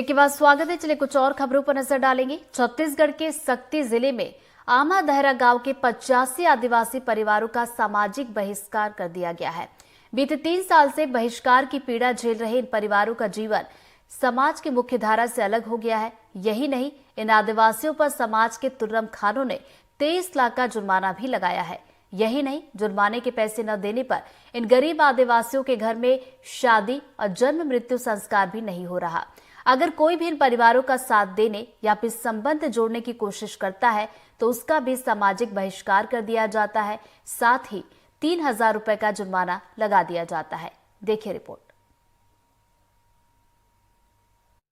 के बाद स्वागत है। चलिए कुछ और खबरों पर नजर डालेंगे। छत्तीसगढ़ के सक्ती जिले में आमादहरा गांव के 85 आदिवासी परिवारों का सामाजिक बहिष्कार कर दिया गया है। बीते 3 साल से बहिष्कार की पीड़ा झेल रहे इन परिवारों का जीवन समाज की मुख्य धारा से अलग हो गया है। यही नहीं, इन आदिवासियों पर समाज के तुर्रम खानों ने 23 लाख का जुर्माना भी लगाया है। यही नहीं, जुर्माने के पैसे न देने पर इन गरीब आदिवासियों के घर में शादी और जन्म मृत्यु संस्कार भी नहीं हो रहा। अगर कोई भी इन परिवारों का साथ देने या फिर संबंध जोड़ने की कोशिश करता है तो उसका भी सामाजिक बहिष्कार कर दिया जाता है। साथ ही 3,000 रुपए का जुर्माना लगा दिया जाता है। देखिए रिपोर्ट।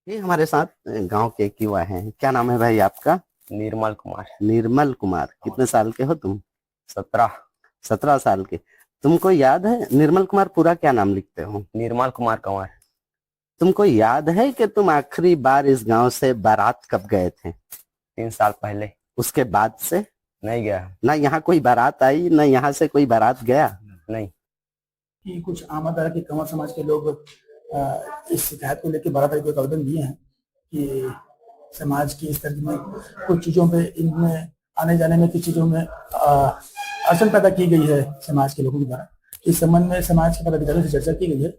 ये हमारे साथ गांव के एक युवा हैं। क्या नाम है भाई आपका? निर्मल कुमार। निर्मल कुमार। कितने साल के हो तुम? 17 साल के। तुमको याद है निर्मल कुमार पूरा क्या नाम लिखते हो? निर्मल कुमार कंवर। तुमको याद है कि तुम आखिरी बार इस गांव से बारात कब गए थे? 3 साल पहले। उसके बाद से नहीं गया। ना यहाँ कोई बारात आई, ना यहाँ से कोई बारात गया? नहीं। कि कुछ आमादारा के कंवर समाज के लोग इस शिकायत को लेकर बारात को आवेदन दिए हैं कि समाज की इस तरह में कुछ चीजों पे, इनमें आने जाने में, कुछ चीजों में अड़चन पैदा की गई है समाज के लोगों के द्वारा। इस संबंध में समाज के पदाधिकारियों से चर्चा की गई है,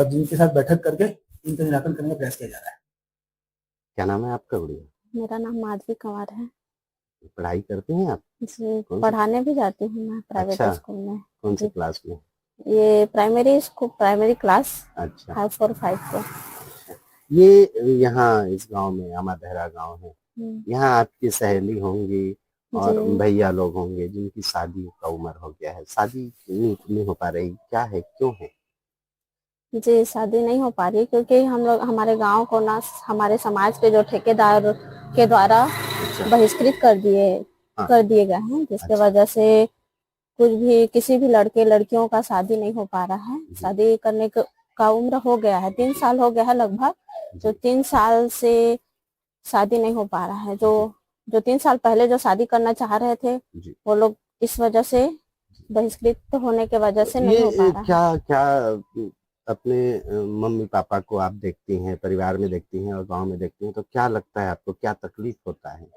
जिनके साथ बैठक करके इनका निराकरण करने का प्रयास किया जा रहा है। क्या नाम है आपका गुड़िया? मेरा नाम माधवी कंवर है। पढ़ाई करती हैं आप? जी, पढ़ाने भी जाती हूँ मैं प्राइवेट स्कूल में। कौन सी क्लास में? ये प्राइमरी स्कूल, प्राइमरी क्लास। अच्छा। 5 और 5 को। ये यहाँ इस गांव में आमादहरा गांव है, यहाँ आपकी सहेली होंगी और भैया लोग होंगे जिनकी शादी का उम्र हो गया है। शादी नहीं हो पा रही, क्या है, क्यों है? जी, शादी नहीं हो पा रही क्योंकि हम लोग, हमारे गांव को ना हमारे समाज के जो ठेकेदार के द्वारा बहिष्कृत कर दिए गए हैं, जिसके वजह से कुछ भी, किसी भी लड़के लड़कियों का शादी नहीं हो पा रहा है। शादी करने का उम्र हो गया है, 3 साल हो गया है लगभग। जो 3 साल से शादी नहीं हो पा रहा है, जो 3 साल पहले जो शादी करना चाह रहे थे वो लोग इस वजह से बहिष्कृत होने के वजह से नहीं हो पा रहा है। क्या अपने मम्मी पापा को आप देखती हैं, परिवार में देखती हैं और गांव में देखती हैं, तो क्या लगता है आपको, क्या तकलीफ होता है?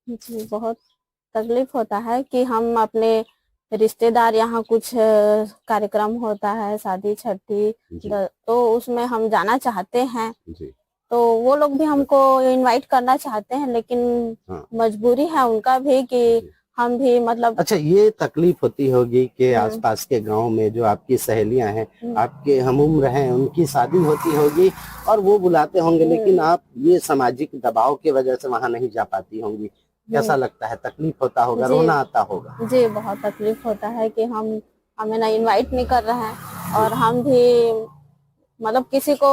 जी, बहुत तकलीफ होता है कि हम अपने रिश्तेदार, यहाँ कुछ कार्यक्रम होता है, शादी छठी, तो उसमें हम जाना चाहते हैं जी। तो वो लोग भी हमको इनवाइट करना चाहते हैं, लेकिन मजबूरी है उनका भी कि हम भी, मतलब। अच्छा, ये तकलीफ होती होगी कि आसपास के गांव में जो आपकी सहेलियां हैं, आपके हमउम्र हैं, उनकी शादी होती होगी और वो बुलाते होंगे, लेकिन आप ये सामाजिक दबाव की वजह से वहां नहीं जा पाती होंगी। कैसा लगता है? तकलीफ होता होगा, रोना आता होगा? जी, बहुत तकलीफ होता है कि हमें ना इनवाइट नहीं कर रहे हैं, और हम भी, मतलब किसी को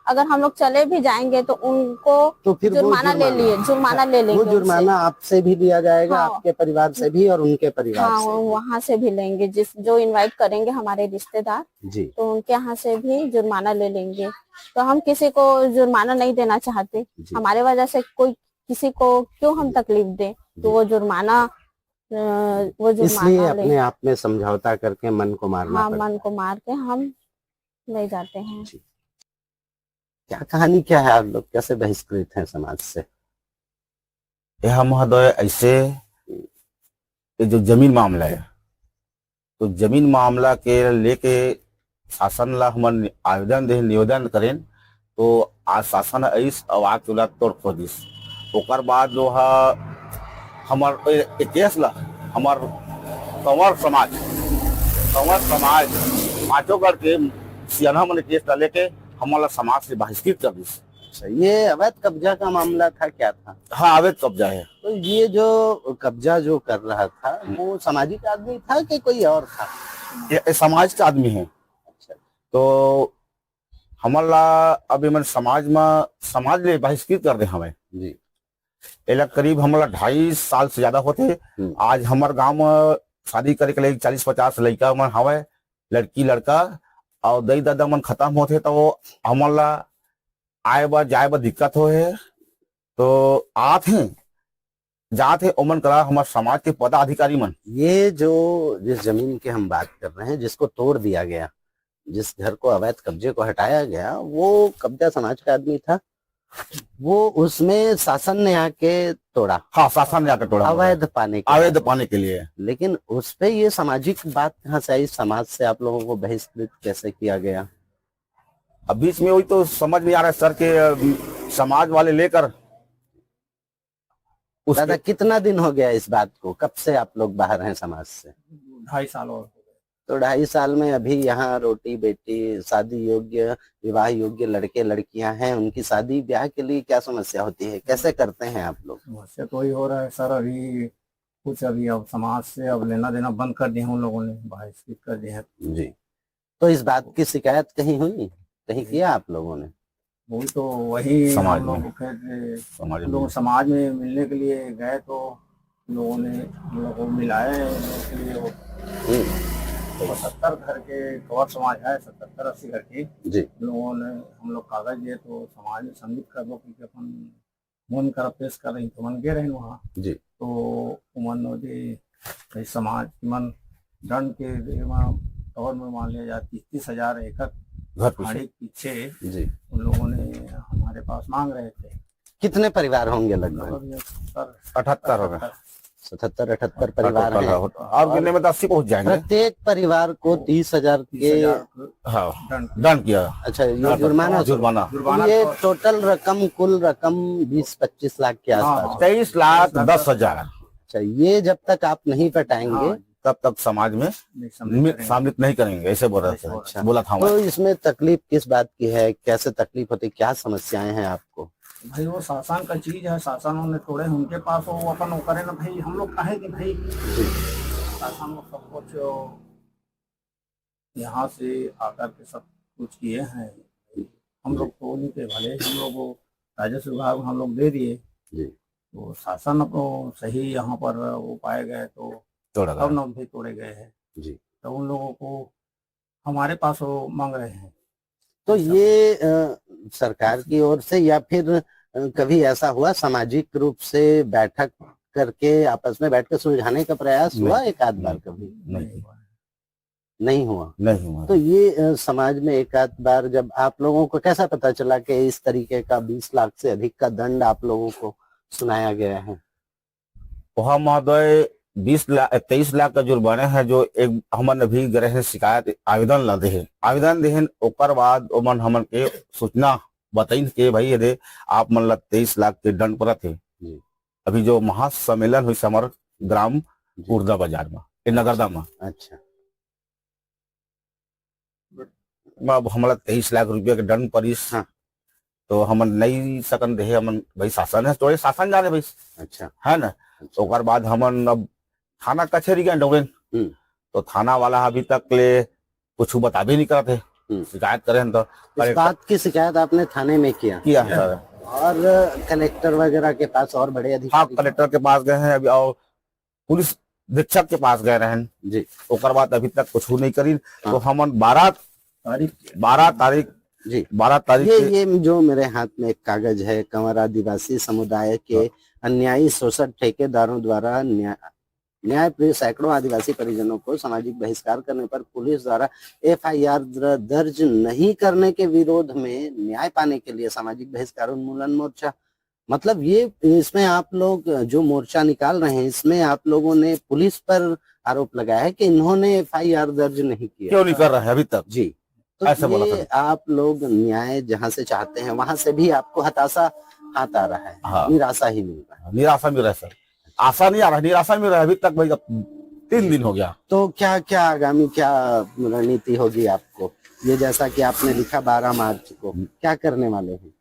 अगर हम लोग चले भी जाएंगे तो उनको तो फिर जुर्माना ले लेंगे। वो जुर्माना आपसे भी लिया जाएगा, आपके परिवार से भी और उनके परिवार से। वहाँ से भी लेंगे, जो इनवाइट करेंगे हमारे रिश्तेदार जी, तो उनके यहाँ से भी जुर्माना ले लेंगे। तो हम किसी को जुर्माना नहीं देना चाहते। हमारे वजह से कोई किसी को क्यों हम तकलीफ दें, तो वो जुर्माना इसलिए अपने आप में समझौता करके मन को मारना। हाँ, मन को मार के हम ले जाते हैं। क्या कहानी क्या है? आप लोग कैसे बहिष्कृत हैं समाज से? यह महोदय, ऐसे जो जमीन मामला है, तो जमीन मामला के लेके शासन ला हम आवेदन दे, निवेदन करें, तो आज शासन ऐस आवाज तुला तोड़ खोदिस। ओकर बाद जो है हमार केस ला, हमार कंवर समाज पांचों करके सियाना मन केस डाले के हमारा समाज से बहिष्कृत कर दी। ये अवैध कब्जा का मामला था, क्या था? हाँ, अवैध कब्जा है। तो ये जो कब्जा जो कर रहा था वो सामाजिक आदमी था कि कोई और था? ये समाज का आदमी है। अच्छा। तो हमारा अभी मैंने समाज ले बहिष्कृत कर दे हमें जी। एला करीब हमारा 2.5 साल से ज्यादा होते। आज हमारे गांव में शादी करे के लिए 40-50 लड़का मन हवे, लड़की लड़का, और दई दादा मन खत्म होते तो हमारा आए बा जाए बा दिक्कत हो है। तो आते हैं जाते हैं ओमन करा हमारे समाज के पदाधिकारी मन। ये जो जिस जमीन की हम बात कर रहे हैं, जिसको तोड़ दिया गया, जिस घर को अवैध कब्जे को हटाया गया, वो कब्जा समाज का आदमी था? वो उसमें शासन ने आके तोड़ा, हाँ, शासन ने आकर तोड़ा अवैध पाने के अवैध पाने के लिए। लेकिन उस पे ये सामाजिक बात कहाँ से आई? समाज से आप लोगों को बहिष्कृत कैसे किया गया? अब बीच में वही तो समझ नहीं आ रहा है सर के समाज वाले लेकर दादा कितना दिन हो गया इस बात को? कब से आप लोग बाहर हैं समाज से? 2.5 साल और तो 2.5 साल में अभी यहाँ रोटी बेटी, शादी योग्य, विवाह योग्य लड़के लड़कियां हैं, उनकी शादी ब्याह के लिए क्या समस्या होती है? कैसे करते हैं आप लोग? समस्या तो ही हो रहा है सर। अभी अब समाज से अब लेना देना बंद कर दिया हम लोगों ने, बहिष्कृत कर दिया है। जी, तो इस बात की शिकायत कहीं हुई, कहीं किया आप लोगों ने? वही तो वही समाज हम लोग में। फिर समाज में मिलने के लिए गए तो लोगों ने हम लोग को मिलाए के लिए। वो 70 घर के कौर समाज है, 70-80 घर के जी, लोगों ने हम लोग कागज दिए तो समाज में सम्मिलित कर दो कि अपन मन कर पेश कर रही तो मन गे रहे वहाँ। जी, तो मन दे समाज मन दंड के तौर में मान लिया जाए 30,000 एकड़ घर खाड़ी पीछे जी। उन लोगों ने हमारे पास मांग रहे थे। कितने परिवार होंगे लगभग? 78 हो गए, 77-78 परिवार हैं। और गिनने में तो 80 पहुंच जाएंगे। प्रत्येक परिवार को 30,000 के, हाँ, दंड दंड किया। अच्छा ये जुर्माना? जुर्माना ये टोटल रकम, कुल रकम 20-25 लाख के आसपास। 23,10,000। अच्छा, ये जब तक आप नहीं पटाएंगे तब तक समाज में सम्मिलित नहीं करेंगे, ऐसे बोल रहे थे। अच्छा। बोला था तो इसमें तकलीफ किस बात की है? कैसे तकलीफ होती, क्या समस्याएं हैं आपको? भाई वो शासन का चीज है, शासन ने तोड़े उनके पास हो, वो अपन वो करे ना भाई। हम लोग कहे कि भाई शासन लोग सब कुछ यहाँ से आकर के सब कुछ किए हैं, हम लोग तो नहीं थे भले। हम लोग राजस्व विभाग हम लोग दे दिए, तो शासन को सही यहाँ पर वो पाए गए तो अब न भी तोड़े गए हैं जी। तो उन लोगों को हमारे पास वो मांग रहे हैं। तो ये सरकार की ओर से या फिर कभी ऐसा हुआ सामाजिक रूप से बैठक करके आपस में बैठ कर सुलझाने का प्रयास हुआ एक आध बार? कभी नहीं हुआ। तो ये समाज में एक आध बार जब आप लोगों को कैसा पता चला कि इस तरीके का 20 लाख से अधिक का दंड आप लोगों को सुनाया गया है? वहाँ महोदय 23 लाख का जुर्माना है जो एक हमन अभी गृह शिकायत आवेदन ला दे आवेदन देहन। ओकर बाद ओमन हमन के सूचना बताइन के भाई ये आप मन ला 23 लाख के दंड पड़त है। अभी जो महासम्मेलन हुई हमार ग्राम उर्दा बाजार में, नगरदा में। अच्छा, हमला 23 लाख रुपया के दंड पड़िस। हाँ। तो हमन नहीं सकन रहे, हमन भाई शासन है तो शासन जाने भाई। अच्छा है ना। तो ओकर बाद हमन अब थाना कचहरी गए डोगेन, तो थाना वाला अभी तक ले कुछ बताबे नहीं करते, शिकायत करें तो। इस बात की शिकायत आपने थाने में किया सर? और कलेक्टर वगैरह के पास और बड़े अधिकारी? हाँ, कलेक्टर के पास गए हैं अभी, और पुलिस अधीक्षक के पास गए रहे जी। ओकर बाद अभी तक कुछ नहीं करी। तो हमन 12 तारीख जी, 12 तारीख ये जो मेरे हाथ में एक कागज है, कंवर आदिवासी समुदाय के अन्यायी शोषण ठेकेदारों द्वारा न्याय प्रिय सैकड़ों आदिवासी परिजनों को सामाजिक बहिष्कार करने पर पुलिस द्वारा FIR दर्ज नहीं करने के विरोध में न्याय पाने के लिए सामाजिक बहिष्कार उन्मूलन मोर्चा, मतलब ये इसमें आप लोग जो मोर्चा निकाल रहे हैं इसमें आप लोगों ने पुलिस पर आरोप लगाया है कि इन्होंने FIR दर्ज नहीं किया। क्यों नहीं कर रहे हैं अभी तक जी? तो ऐसा बोला ये आप लोग न्याय जहाँ से चाहते हैं वहां से भी आपको हताशा हाथ आ रहा है। हाँ। निराशा ही मिल रहा है। निराशा मिल रहा है सर, आशा नहीं आ रहा, निराशा मिल रहा है अभी तक भाई। 3 दिन हो गया। तो क्या क्या आगामी क्या रणनीति होगी आपको? ये जैसा कि आपने लिखा 12 मार्च को, क्या करने वाले हैं?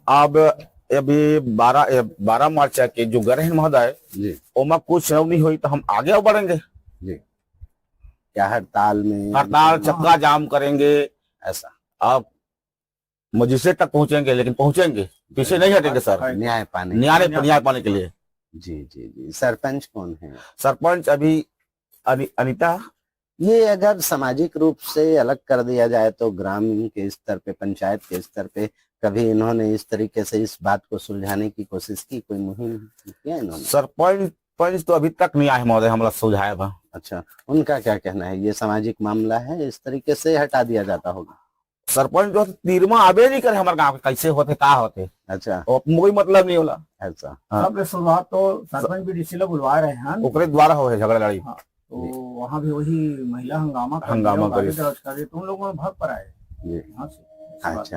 अब अभी 12 मार्च के जो गए महोदय जी, ओमा कुछ नहीं हुई तो हम आगे बढ़ेंगे जी। क्या हड़ताल में? हड़ताल, चक्का जाम करेंगे ऐसा। आप मजिस्ट्रेट तक पहुंचेंगे, लेकिन पहुंचेंगे, पीछे नहीं हटेंगे सर, न्याय पाने के लिए। जी जी जी। सरपंच कौन है? सरपंच अभी अनीता। ये अगर सामाजिक रूप से अलग कर दिया जाए तो ग्रामीण के स्तर पे, पंचायत के स्तर पे कभी इन्होंने इस तरीके से इस बात को सुलझाने की कोशिश की? कोई मुहिम किया इन्होंने? सरपंच तो अभी तक नहीं आए महोदय, हमला सुलझाया। अच्छा, उनका क्या कहना है? ये सामाजिक मामला है, इस तरीके से हटा दिया जाता होगा? सरपंच जो तीरमा आबे नहीं करे हमारे गांव के कैसे होते का होते। अच्छा और कोई मतलब नहीं होला। अच्छा हाँ। सबले शुरुआत तो सरपंच भी डीसी लो बुलवा रहे हैं। ओकरे द्वारा हो है झगड़ा लड़ी। हाँ, तो वहाँ भी वही महिला हंगामा हंगामा गाली करी। गलौज कर रही, तो उन लोगों ने भाग पर आए जी यहाँ से। अच्छा